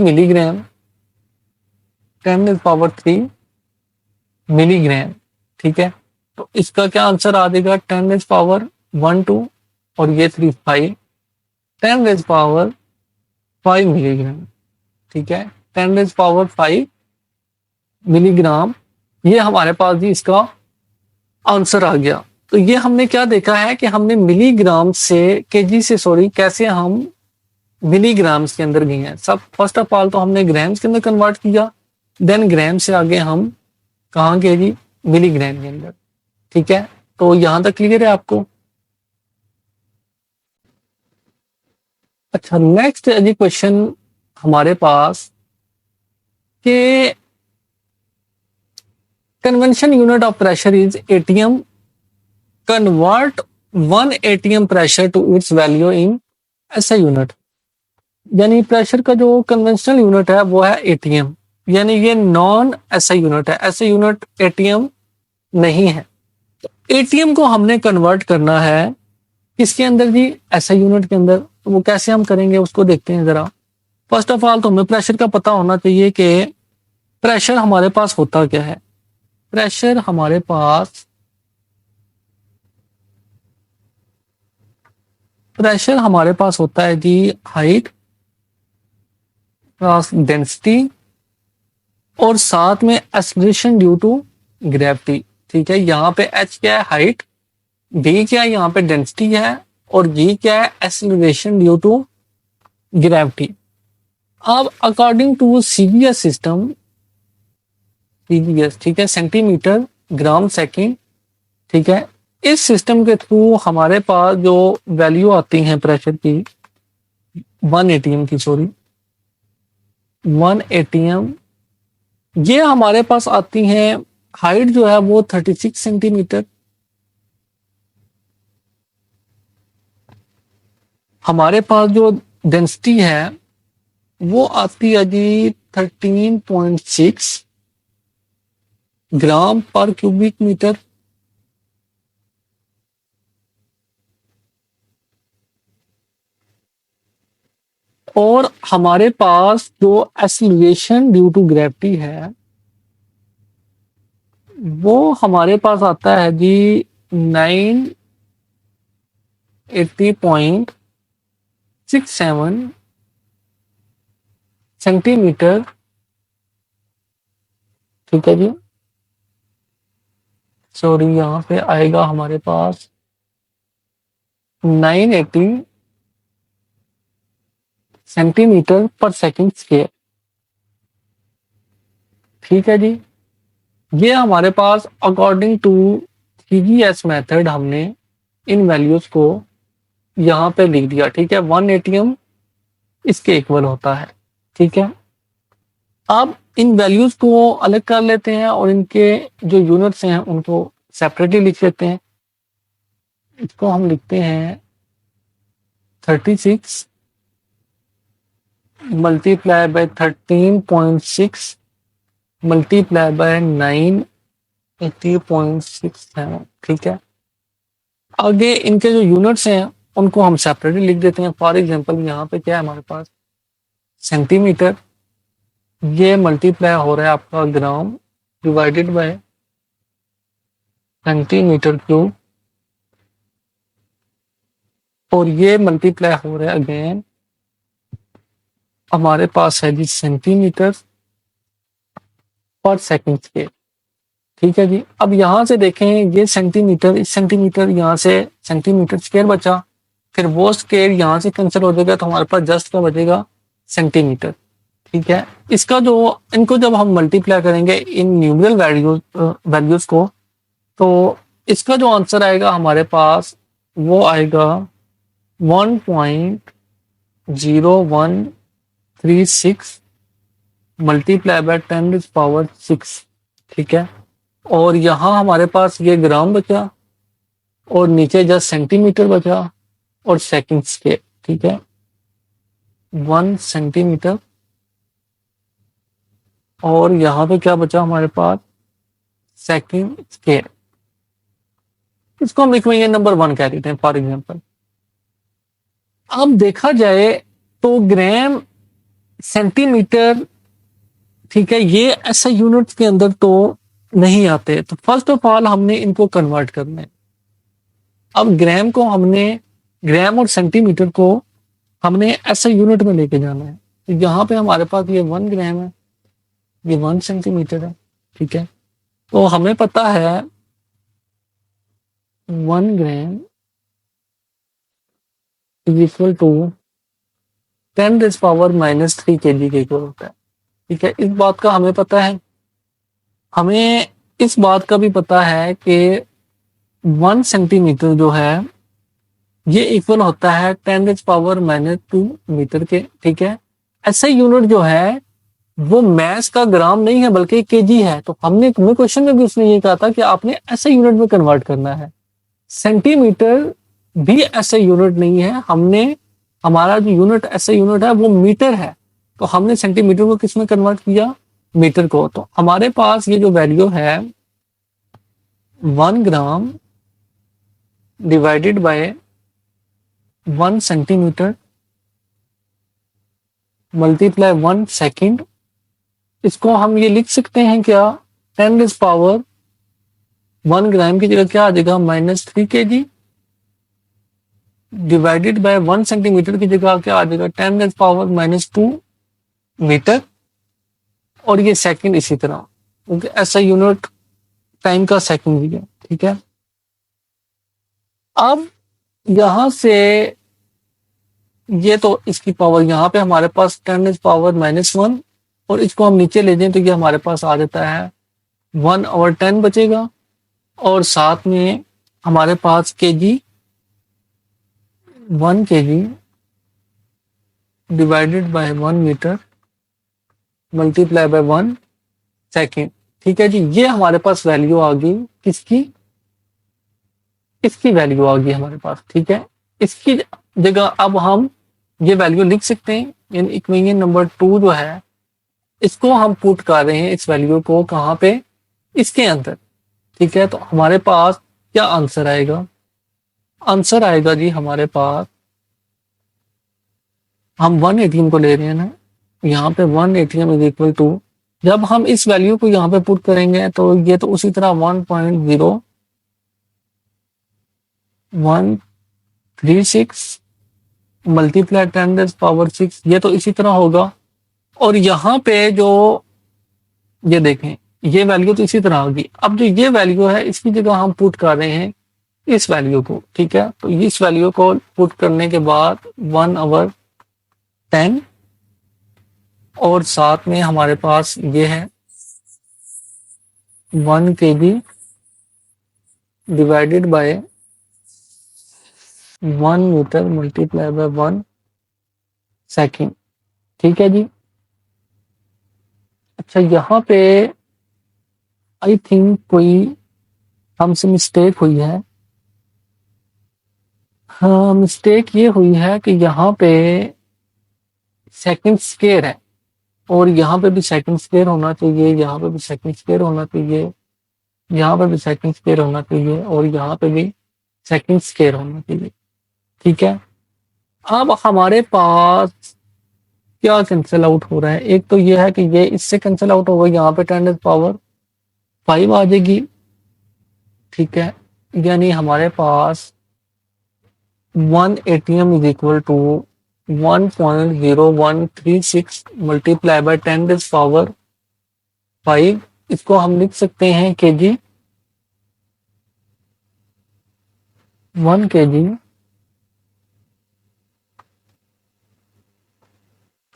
मिलीग्राम, 10⁻³ मिलीग्राम। ठीक है, तो इसका क्या आंसर आ जाएगा, 10⁻12, और ये 3 5, 10⁻5 मिलीग्राम। ठीक है, 10⁻5 मिलीग्राम, ये हमारे पास भी इसका आंसर आ गया। तो ये हमने क्या देखा है कि हमने मिलीग्राम से, केजी से सॉरी, कैसे हम मिलीग्राम्स के अंदर गए हैं। सब फर्स्ट ऑफ ऑल तो हमने ग्राम्स के अंदर कन्वर्ट किया, देन ग्राम से आगे हम कहाँ गए जी, मिलीग्राम के अंदर। ठीक है, तो यहां तक क्लियर है आपको। अच्छा, नेक्स्ट है जी क्वेश्चन हमारे पास कि convention unit of pressure is ATM, convert 1 atm pressure to its value in SI unit. यानी प्रेशर का जो कन्वेंशनल यूनिट है वो है एटीएम, यानी ये नॉन एसआई यूनिट है, एसआई यूनिट एटीएम नहीं है। एटीएम को हमने कन्वर्ट करना है किसके अंदर जी, एसआई यूनिट के अंदर। तो वो कैसे हम करेंगे उसको देखते हैं जरा। फर्स्ट ऑफ ऑल तो हमें प्रेशर का पता होना चाहिए कि प्रेशर हमारे पास होता क्या है। प्रेशर हमारे पास होता है जी हाइट क्रॉस डेंसिटी और साथ में एक्सेलरेशन ड्यू टू ग्रेविटी। ठीक है, यहाँ पे एच क्या है, हाइट, डी क्या है, यहाँ पे डेंसिटी है, और जी क्या है, एक्सेलरेशन ड्यू टू ग्रेविटी। अब according to CBS system, CBS, ठीक है, सेंटीमीटर ग्राम सेकंड, ठीक है, इस सिस्टम के थ्रू हमारे पास जो वैल्यू आती हैं प्रेशर की 1 एटीएम की, सॉरी 1 एटीएम, ये हमारे पास आती हैं। हाइट जो है वो 36 सेंटीमीटर, हमारे पास जो डेंसिटी है वो आती है जी 13.6 ग्राम पर क्यूबिक मीटर। और हमारे पास जो एक्सेलरेशन ड्यू टू ग्रेविटी है वो हमारे पास आता है जी 980.67 सेंटीमीटर। ठीक है जी, सॉरी यहां पे आएगा हमारे पास 980 सेंटीमीटर पर सेकंड स्क्वायर। ठीक है जी, ये हमारे पास अकॉर्डिंग टू सीजीएस मेथड हमने इन वैल्यूज को यहाँ पे लिख दिया। ठीक है, 1 एटीएम इसके इक्वल होता है। ठीक है, अब इन वैल्यूज को अलग कर लेते हैं और इनके जो यूनिट्स हैं उनको सेपरेटली लिख लेते हैं। इसको हम लिखते हैं 36 मल्टीप्लाई बाय 13.6 मल्टीप्लाई बाय 980.67। ठीक है, आगे इनके जो यूनिट्स हैं उनको हम सेपरेटली लिख देते हैं। फॉर एग्जांपल यहाँ पे क्या है हमारे पास, सेंटीमीटर, ये मल्टीप्लाई हो रहा है आपका gram divided by centimetre cube, और ये मल्टीप्लाई हो रहा है अगेन हमारे पास है जी सेंटीमीटर पर सेकंड स्क्वायर। ठीक है जी, अब यहां से देखें ये सेंटीमीटर, इस सेंटीमीटर यहाँ से सेंटीमीटर स्क्वायर बचा, फिर वो स्क्वायर यहाँ से कैंसिल हो जाएगा तो हमारे पास जस्ट क्या बचेगा, सेंटीमीटर। ठीक है, इसका जो इनको जब हम मल्टीप्लाई करेंगे इन न्यूमेरिकल वैल्यूज को, तो इसका जो आंसर आएगा हमारे पास वो आएगा 1.0136 मल्टीप्लाई बाय 10⁻⁶। ठीक है, और यहाँ हमारे पास ये ग्राम बचा और नीचे जस्ट सेंटीमीटर बचा और सेकंड स्क्वायर। ठीक है, 1 सेंटीमीटर, और यहाँ पे क्या बचा हमारे पास, सेकंड स्क्वायर। इसको हम लिखेंगे नंबर 1 कह देते हैं फॉर एग्जांपल। अब देखा जाए तो ग्राम, सेंटीमीटर, ठीक है, ये ऐसा यूनिट्स के अंदर तो नहीं आते। तो फर्स्ट ऑफ ऑल हमने इनको कन्वर्ट करना है। अब ग्राम को हमने, ग्राम और सेंटीमीटर को हमने ऐसा यूनिट में लेके जाना है। तो यहाँ पे हमारे पास ये 1 ग्राम है, ये 1 सेंटीमीटर है। ठीक है, तो हमें पता है 1 gram is equal to 10⁻³ kg के इक्वल होता है। ठीक है, इस बात का हमें पता है। हमें इस बात का भी पता है कि 1 सेंटीमीटर जो है ये इक्वल होता है 10⁻² मीटर के। ठीक है, ऐसा यूनिट जो है वो मैस का ग्राम नहीं है बल्कि केजी है। तो हमने क्वेश्चन में भी उसने ये कहा था कि आपने ऐसे यूनिट में कन्वर्ट करना है। सेंटीमीटर भी ऐसे यूनिट नहीं है। हमने हमारा जो यूनिट ऐसे यूनिट है वो मीटर है, तो हमने सेंटीमीटर को किस में कन्वर्ट किया, मीटर को। तो हमारे पास ये जो वैल्यू है 1 gram divided by 1 centimetre multiply 1 second, इसको हम ये लिख सकते हैं क्या, 10⁻⁻, 1 ग्राम की जगह क्या आ जाएगा -3 kg, डिवाइडेड बाय 1 सेंटीमीटर की जगह क्या आ जाएगा 10⁻⁻2 मीटर, और ये सेकंड इसी तरह, क्योंकि ऐसा यूनिट टाइम का सेकंड भी है। ठीक है, अब यहां से ये तो इसकी पावर यहाँ पे हमारे पास 10⁻⁻1, और इसको हम नीचे ले जाएं तो ये हमारे पास आ जाता है 1/10 बचेगा, और साथ में हमारे पास kg 1 kg divided by 1 metre multiply by 1 second. ठीक है जी, ये हमारे पास वैल्यू आ गई किसकी, इसकी वैल्यू आ गई हमारे पास। ठीक है, इसकी जगह अब हम ये वैल्यू लिख सकते हैं, यानी इक्वेशन नंबर 2 जो है इसको हम पुट कर रहे हैं, इस वैल्यू को कहाँ पे, इसके अंदर। ठीक है, तो हमारे पास क्या आंसर आएगा, आंसर आएगा जी हमारे पास, हम 1 ATM को ले रहे हैं ना, यहाँ पे 1 ATM इज इक्वल टू, जब हम इस वैल्यू को यहाँ पे पुट करेंगे तो ये तो उसी तरह 1.0136 मल्टीप्लाई 10⁻6, ये तो इसी तरह होगा। और यहाँ पे जो ये देखें, ये वैल्यू तो इसी तरह होगी। अब जो ये वैल्यू है इसकी जगह हम पुट कर रहे हैं इस वैल्यू को। ठीक है, तो इस वैल्यू को पुट करने के बाद 1/10, और साथ में हमारे पास ये है 1 kg divided by 1 metre multiply by 1 second. ठीक है जी, अच्छा यहाँ पे आई थिंक कोई हमसे मिस्टेक हुई है। हाँ, मिस्टेक ये हुई है कि यहाँ पे सेकंड स्क्वायर है, और यहाँ पे भी सेकंड स्क्वायर होना चाहिए, यहाँ पे भी सेकंड स्क्वायर होना चाहिए, यहाँ पे भी सेकंड स्क्वायर होना चाहिए, और यहाँ पे भी सेकंड स्क्वायर होना चाहिए। ठीक है, अब हमारे पास क्या कैंसिल आउट हो रहा है, एक तो ये है कि ये इससे कैंसिल आउट होगा, यहाँ पे 10⁻5 आ जाएगी। ठीक है, यानी हमारे पास 1 ATM is equal to 1.0136 multiply by 10⁻5, इसको हम लिख सकते हैं केजी, 1 kg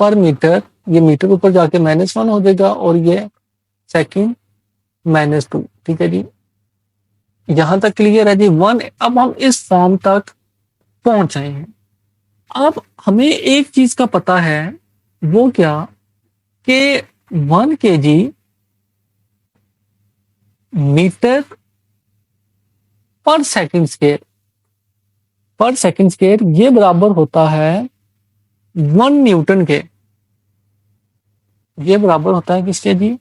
पर मीटर, ये मीटर ऊपर जाके -1 हो जाएगा, और ये सेकंड -2। ठीक है जी, यहां तक क्लियर है जी 1। अब हम इस फॉर्म तक पहुंच आए हैं। अब हमें एक चीज का पता है, वो क्या, कि 1 kg मीटर पर सेकंड स्क्वायर, पर सेकंड स्क्वायर ये बराबर होता है 1 न्यूटन के, ये बराबर होता है किसके जी,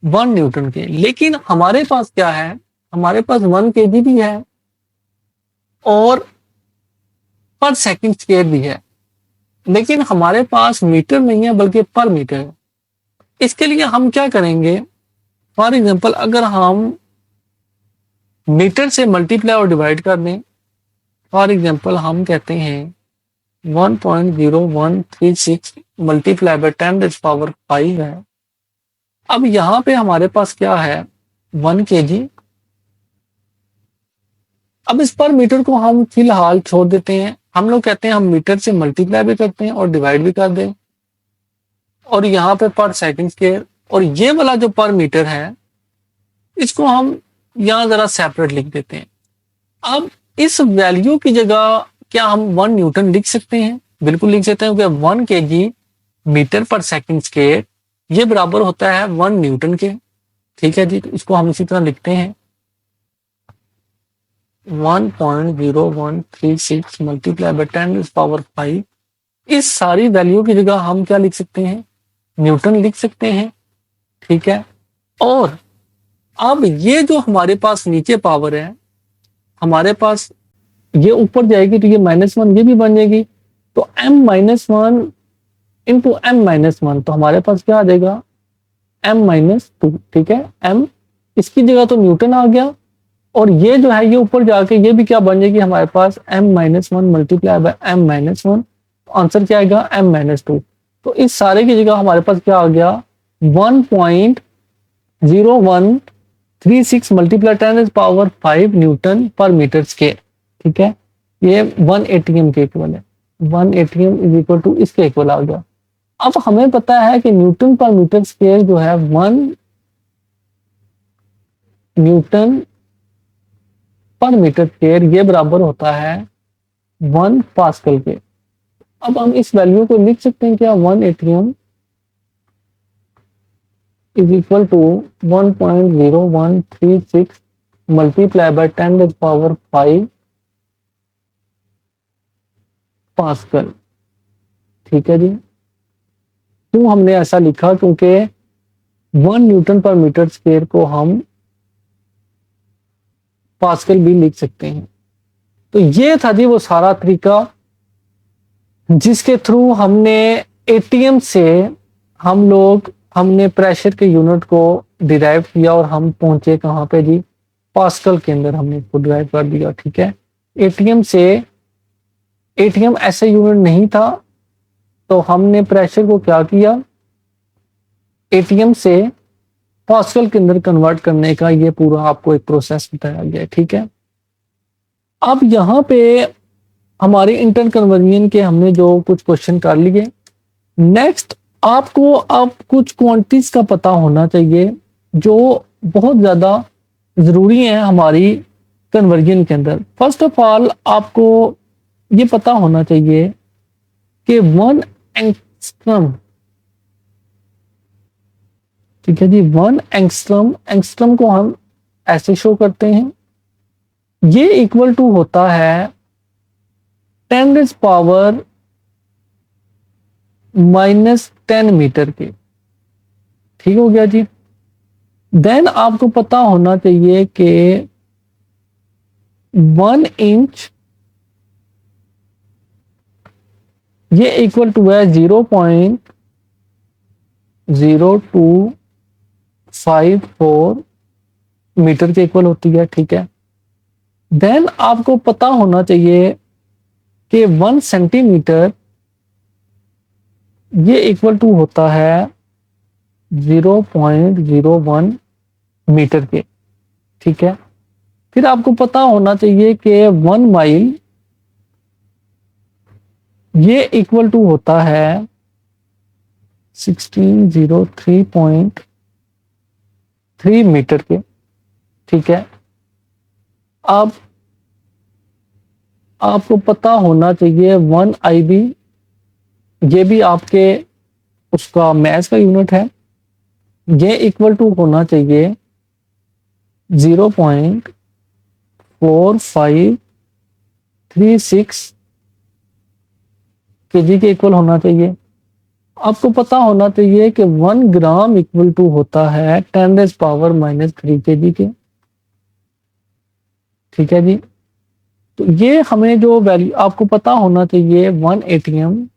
1 न्यूटन के। लेकिन हमारे पास क्या है, हमारे पास 1 kg भी है और पर सेकंड स्क्वायर भी है, लेकिन हमारे पास मीटर नहीं है बल्कि पर मीटर है। इसके लिए हम क्या करेंगे, फॉर एग्जांपल अगर हम मीटर से मल्टीप्लाई और डिवाइड कर दें, फॉर एग्जांपल हम कहते हैं 1.0136 मल्टीप्लाई बाय 10⁻5 है। अब यहां पे हमारे पास क्या है 1 kg। अब इस पर मीटर को हम फिलहाल छोड़ देते हैं, हम लोग कहते हैं हम मीटर से मल्टीप्लाई भी करते हैं और डिवाइड भी कर दें, और यहाँ पे पर सेकंड स्क्वायर, और ये वाला जो पर मीटर है इसको हम यहाँ जरा सेपरेट लिख देते हैं। अब इस वैल्यू की जगह क्या हम 1 न्यूटन लिख सकते हैं, बिल्कुल लिख सकते हैं, क्योंकि 1 kg मीटर पर सेकंड स्क्वायर ये बराबर होता है 1 न्यूटन के। ठीक है जी, तो इसको हम इसी तरह लिखते हैं 1.0136 मल्टीप्लाई बाय 10⁵ इस सारी वैल्यू की जगह हम क्या लिख सकते हैं, न्यूटन लिख सकते हैं। ठीक है, और अब ये जो हमारे पास नीचे पावर है, हमारे पास ये ऊपर जाएगी तो ये -1 ये भी बन जाएगी, तो m-1 इंटू m-1, तो हमारे पास क्या आ जाएगा m-2। ठीक है, m इसकी जगह तो न्यूटन आ गया, और ये जो है ये ऊपर जाके ये भी क्या बन जाएगी हमारे पास m-1 मल्टीप्लाई बाय m-1, तो आंसर क्या आएगा m-2। तो इस सारे की जगह हमारे पास क्या आ गया 1.0136 मल्टीप्लाई 10⁵ न्यूटन पर मीटर स्क्वायर। ठीक है, ये 1 एटीएम के इक्वल है, 1 एटीएम इज इक्वल टू इसके इक्वल आ गया। अब हमें पता है कि न्यूटन पर मीटर स्क्वायर जो है 1 न्यूटन पर मीटर स्क्वायर ये बराबर होता है 1 पास्कल के। अब हम इस वैल्यू को लिख सकते हैं क्या, 1 ATM is equal to 1.0136 multiply by 10⁵ pascal. ठीक है जी, क्यों हमने ऐसा लिखा, क्योंकि 1 न्यूटन पर मीटर स्क्वायर को हम पास्कल भी लिख सकते हैं। तो ये था जी वो सारा तरीका जिसके थ्रू हमने एटीएम से हमने प्रेशर के यूनिट को डिराइव किया, और हम पहुंचे कहां पे जी, पास्कल के अंदर हमने इसको डिराइव कर दिया। ठीक है, एटीएम ऐसा यूनिट नहीं था, तो हमने प्रेशर को क्या किया, एटीएम से पास्कल के अंदर कन्वर्ट करने का ये पूरा आपको एक प्रोसेस बताया गया। ठीक है, अब यहाँ पे हमारे इंटर कन्वर्जन के हमने जो कुछ क्वेश्चन कर लिए। नेक्स्ट आपको अब कुछ क्वांटिटीज का पता होना चाहिए जो बहुत ज्यादा जरूरी है हमारी कन्वर्जन के अंदर। फर्स्ट ऑफ ऑल आपको ये पता होना चाहिए कि 1 एंगस्ट्रम, ठीक है जी, 1 एंगस्ट्रम को हम ऐसे शो करते हैं, ये इक्वल टू होता है 10⁻⁻10 मीटर के। ठीक हो गया जी। देन आपको पता होना चाहिए कि 1 इंच ये इक्वल टू है 0.0254 मीटर के इक्वल होती है। ठीक है, देन आपको पता होना चाहिए कि 1 सेंटीमीटर ये इक्वल टू होता है 0.01 मीटर के। ठीक है, फिर आपको पता होना चाहिए कि 1 माइल ये इक्वल टू होता है 1603.3 मीटर के। ठीक है, अब आपको पता होना चाहिए 1 IB, ये भी आपके उसका मैथ का यूनिट है, ये इक्वल टू होना चाहिए 0.4536 kg के इक्वल होना चाहिए। आपको पता होना चाहिए कि 1 ग्राम इक्वल टू होता है 10⁻³ kg के। ठीक है जी, तो ये हमें जो वैल्यू आपको पता होना चाहिए 1 ATM,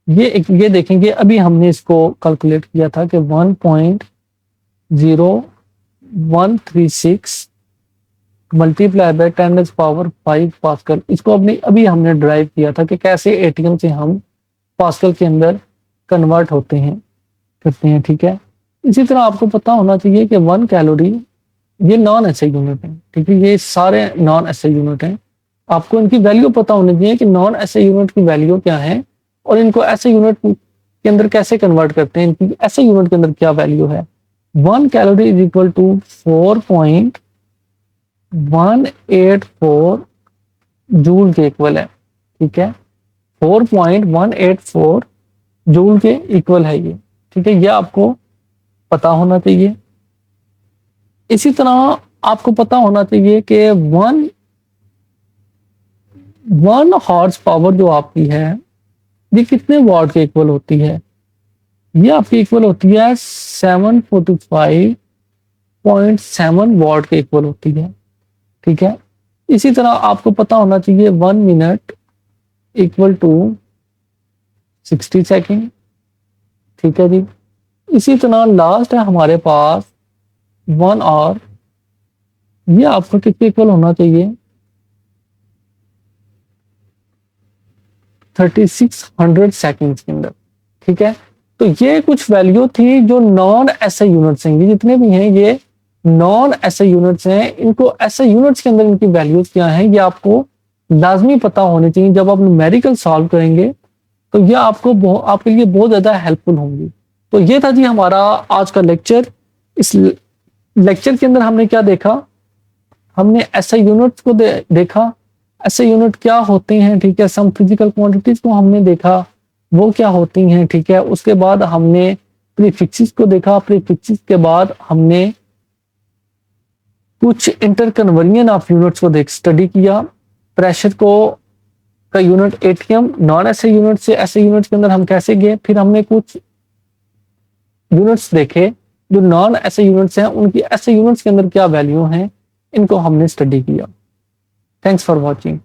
ये देखेंगे अभी हमने इसको कैलकुलेट किया था कि 1.0136 मल्टीप्लाई बाय 10⁵ पास्कल। इसको अभी हमने ड्राइव किया था कि कैसे एटीएम से हम पास्कल के अंदर कन्वर्ट करते हैं। ठीक है, इसी तरह आपको पता होना चाहिए कि 1 कैलोरी ये नॉन एसआई यूनिट है। ठीक है, ये सारे नॉन एसआई यूनिट हैं, आपको इनकी वैल्यू पता होनी चाहिए कि नॉन एसआई यूनिट की वैल्यू क्या है और इनको ऐसे यूनिट के अंदर कैसे कन्वर्ट करते हैं, इनकी ऐसे यूनिट के अंदर क्या वैल्यू है। 1 calorie is equal to 4.184 joule के इक्वल है। ठीक है, 4.184 जूल के इक्वल है ये। ठीक है, ये आपको पता होना चाहिए। इसी तरह आपको पता होना चाहिए कि वन हॉर्स पावर जो आपकी है ये कितने वॉट के इक्वल होती है? ये आपकी इक्वल होती है 745.7 वॉट के इक्वल होती है। ठीक है, इसी तरह आपको पता होना चाहिए 1 मिनट इक्वल टू 60 सेकेंड। ठीक है जी, इसी तरह लास्ट है हमारे पास 1 आवर, ये आपको कितने इक्वल होना चाहिए? 3600 सेकेंड्स के अंदर। ठीक है, तो ये कुछ वैल्यू थी जो नॉन एसआई यूनिट्स हैं, ये जितने भी हैं ये नॉन एसआई यूनिट्स हैं। इनको एसआई यूनिट्स के अंदर इनकी वैल्यूज क्या हैं ये आपको लाजमी पता होनी चाहिए। जब आप न्यूमेरिकल सॉल्व करेंगे तो ये आपके लिए बहुत ज्यादा हेल्पफुल होंगी। तो ये था जी हमारा आज का लेक्चर। इस लेक्चर के अंदर हमने क्या देखा? हमने एसआई यूनिट्स को देखा, ऐसे यूनिट क्या होते हैं। ठीक है, सम फिजिकल क्वांटिटीज को हमने देखा, वो क्या होती हैं। ठीक है, उसके बाद हमने प्रीफिक्सेस को देखा, प्रीफिक्सेस के बाद हमने कुछ इंटरकन्वर्जन ऑफ यूनिट्स को स्टडी किया। प्रेशर को का यूनिट एटीएम, नॉन ऐसे यूनिट से ऐसे यूनिट्स के अंदर हम कैसे गए। फिर हमने कुछ यूनिट्स देखे जो नॉन ऐसे यूनिट्स हैं, उनकी ऐसे यूनिट्स के अंदर क्या वैल्यू हैं, इनको हमने स्टडी किया। Thanks for watching.